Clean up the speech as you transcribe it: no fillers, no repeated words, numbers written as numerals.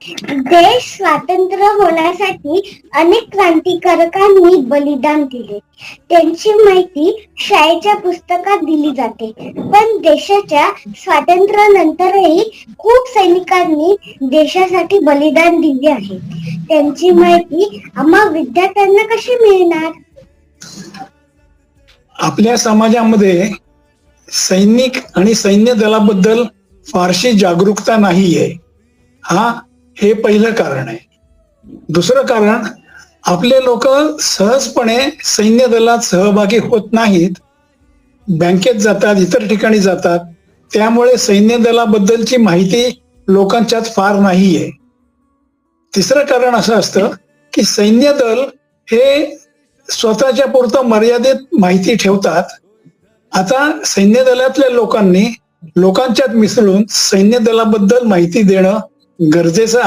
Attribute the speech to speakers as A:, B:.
A: देश स्वातंत्र्य होण्यासाठी अनेक क्रांतिकारकांनी बलिदान दिले. त्यांची माहिती शाळेच्या पुस्तकात दिली जाते. पण देशाच्या स्वातंत्र्यानंतरही खूप सैनिकांनी देशासाठी बलिदान दिले आहे. त्यांची माहिती आम्हा विद्यार्थ्यांना कशी मिळणार?
B: आपल्या समाजामध्ये सैनिक आणि सैन्य दलाबद्दल फारशी जागरूकता नाहीये. हे पहिलं कारण आहे. दुसरं कारण, आपले लोक सहजपणे सैन्य दलात सहभागी होत नाहीत. बँकेत जातात, इतर ठिकाणी जातात. त्यामुळे सैन्य दलाबद्दलची माहिती लोकांच्यात फार नाहीये. तिसरं कारण असं असतं की सैन्य दल हे स्वतःच्या पुरतं मर्यादित माहिती ठेवतात. आता सैन्य दलातल्या लोकांनी लोकांच्यात मिसळून सैन्य दलाबद्दल माहिती देणं गरजेचं